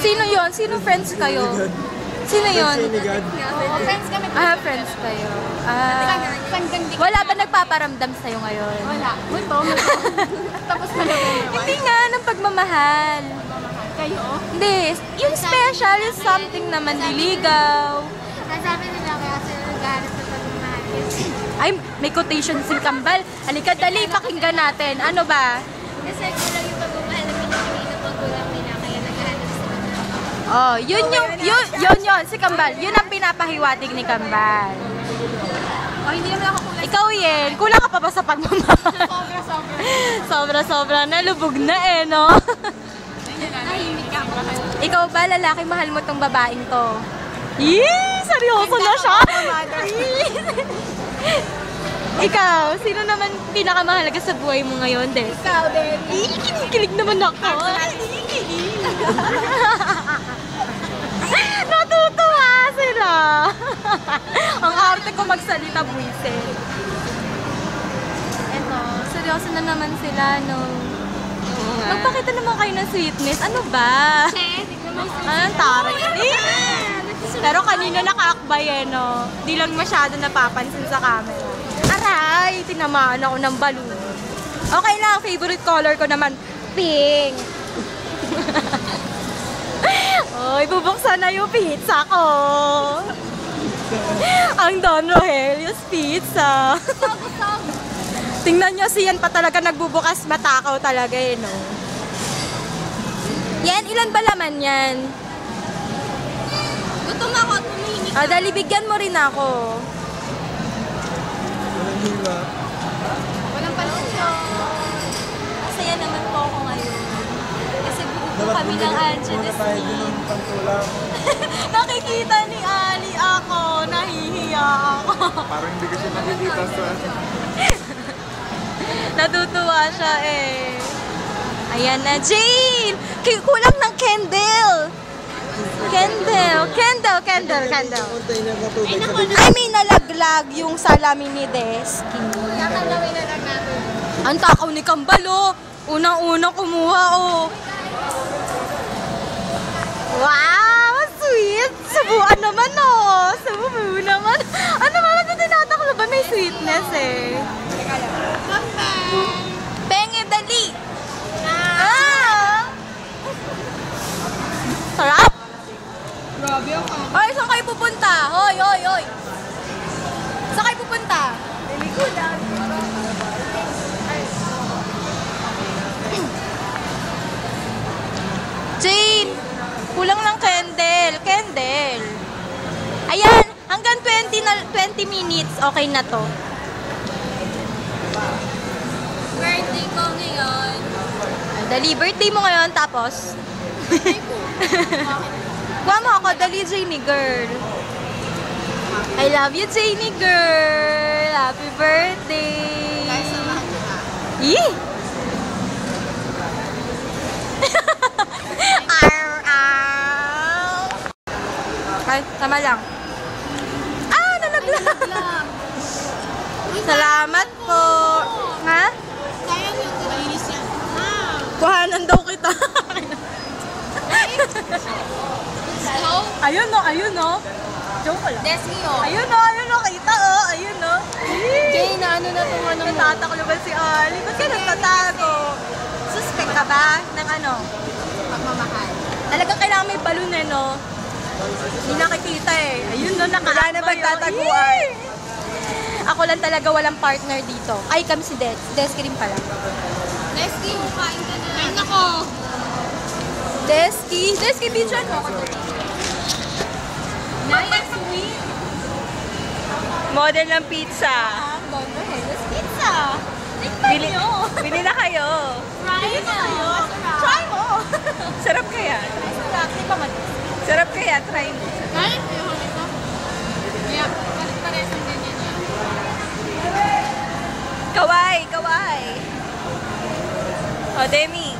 Sino yon? Sino friends kayo? Sino yon? Friends kami. Friends kayo. Wala ba nagpaparamdam sa'yo ngayon? Wala. Multo. Tapos na lang. Hindi nga, ng pagmamahal. Kayo? Hindi. Yung special is something naman diligaw. Nasabi nila kaya sila naghahanap sa pagmamahal. Ay, may quotation si Kambal. Halika, dali, pakinggan natin. Ano ba? Kasi kulang yung pagmamahal na pinipili ng magulang nila kaya naghahanap sila. Oh, yun si Kambal. Yun ang pinapahiwatig ni Kambal. Oh, hindi naman ako kulang. Ikaw, Yen, kulang ka pa ba sa pagmamahal? Sobra. Sobra na, lubog na eh, no? Nahimik ka. Ikaw ba, lalaki, mahal mo tong babaeng to? Yee! Seryoso na siya? Ikaw, sino naman pinakamahalaga sa buhay mo ngayon, Des? Ikaw din. Kinikilig naman ako. Natutuwa sila. Ang arte ko magsalita, buwisit. Eto, seryoso na naman sila, no? Magpakita naman kayo ng sweetness. Ano ba? Anong taray? Pero kanina nakaakbay eh, no? Di lang masyado napapansin sa camera. Aray! Tinamaan ako ng balloon. Okay lang, favorite color ko naman, pink. Oh, ibubuksan na yung pizza ko. Ang Don Rogelio's Pizza. Tingnan nyo, siyan pa talaga nagbubukas, matakaw talaga eh, no? Yan, ilan ba laman yan? Gutom ako at humihimik. Dali, bigyan mo rin ako. Walang palusyon. Masaya naman po ako ngayon. Kasi buo kami ng Angeles Lee. Nakikita ni Ali ako, nahihiya ako. Parang hindi kasi nakikita sa... Natutuwa siya eh. Ayan na, Jane! Kulang ng candle! Candle. I mean, nalaglag yung salamin ni Deski. Kakalawin na lang natin. Ang takaw ni Kambal, oh. Unang-unang kumuha, oh. Wow! Sweet! Sabuan naman, oh. Sabu naman. Ano ba ito tinataklo ba? May sweetness, eh. Penge, dali! Sarap! Grabe ako. Hoy, saan kayo pupunta? Hoy! Saan kayo pupunta? Nilikudan. Jane! Kulang ng candle. Ayan! Hanggang 20 minutes, okay na to. Birthday ko ngayon. Dali, birthday mo ngayon, tapos? Kuha mo ako, dali, Janie girl. I love you, Janie girl. Happy birthday. Guys, samahan niyo na. Yee! Ay, tama lang. Nalaglag. Salamat po. Ha? Kaya niyo, malinis yan. Kuhanan daw kita. Hello? Ayun no. Joke lang. Deski, oh. Ayun no, kita oh. Ayun no. Jay, na ano na itong ano mo? Natataklo ba si Ali? Ba't ka nagtatago? Suspect ka ba ng ano? Pagmamahal. Talagang kailangan may balon eh, no? Hindi nakikita eh. Ayun no, Wala na magtataguan. Ako lang talaga walang partner dito. Ay, kami si Deski rin pala. Deski, kain ka na. Kain ako. Deski, bidyan mo ako. Naya, sweet. Model ng pizza. Don Rogelio's Pizza. Bili, bili na kayo. Try na. Try mo. Sarap kaya. Sarap, di ba matis? Sarap kaya, try mo. Kain? Ayoko nito. Kaya, pares ang ganyan yan. Kaway. O, Demi.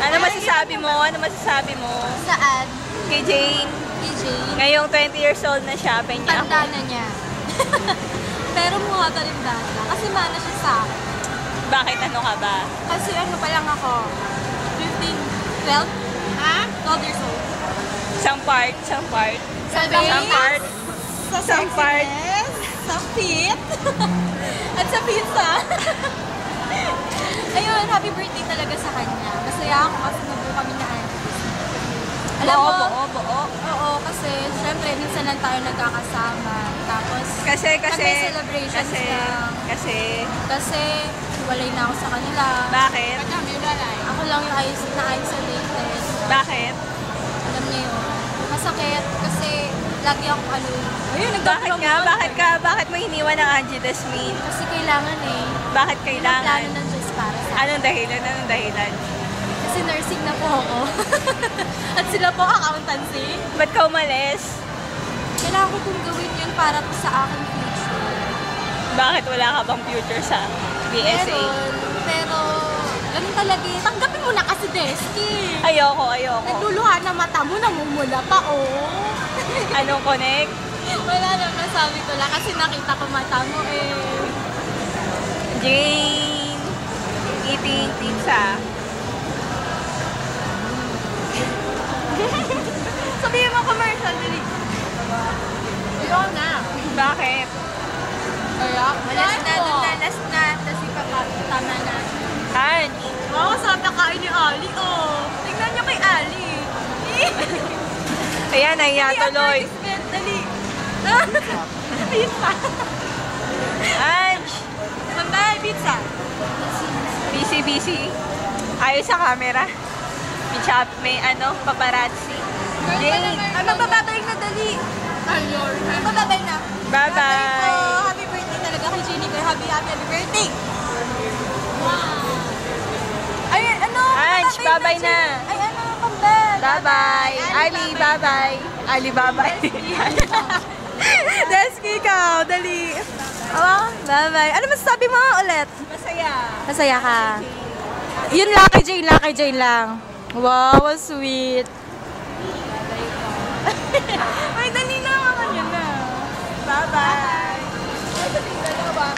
Ano masasabi mo? Saan? Kay Jane. DJ. Ngayong 20 years old na siya, niya ako. Tanda na niya. Pero mukha ka rin bata. Kasi mana siya sa akin. Bakit ano ka ba? Kasi ano pa lang ako? 15, 12? 12 years old. Isang part. Sa Isang part. Sa Isang part. sexiness, sa fit, at sa pizza. Ayun, happy birthday talaga sa kanya. Masaya ako kasi nabuo kami na Alam mo, Oo, kasi syempre minsan lang tayo nagkakasama. Tapos, Kasi, may celebrations lang. Kasi, walay na ako sa kanila. Bakit? Ako lang yung na-isolated. Bakit? Alam niyo yun. Masakit kasi lagi ako Ayun, Bakit mo hiniwan ng Angie Desmin? Kasi kailangan eh. Bakit Plano kailangan? ng Diyos para sa Anong dahilan? Kasi nursing na po ako. At sila po accountancy. Ba't ka umalis? Kailangan ko kong gawin yun para po sa aking future. Bakit wala ka bang future sa BSA? Pero, ganun talaga eh. Tanggapin mo na kasi, Desky. Ayoko. Nagluluha na mata mo, namumula pa, oh. Anong connect? Wala naman, sabi ko lang kasi nakita ko mata mo eh. Jane, eating pizza. Sabihin mo commercial, dali. Ayaw na. Bakit? Last na. Tapos ipapatama na. Ange. Oo, sarap na kain ni Ali, oh. Tingnan niyo kay Ali. Ayan, nahiya tuloy. Dali. Pizza. Ange. Mambay, pizza. Busy. Ayos sa camera. May paparazzi. Jane. Ay, magbababay na, dali. Magbabay na. Bye-bye. Happy birthday talaga kay Jenny. Happy birthday. Wow. Ay, Ange, bye-bye na. Ay, pambay. Bye-bye. Ali, bye-bye. Ali, bye-bye. Desky, ikaw. Dali. Bye-bye. Ano masasabi mo ulit? Masaya ka. Yun lang kay Jane lang. Wow, sweet. Ay, dali na. Yun na. Bye-bye.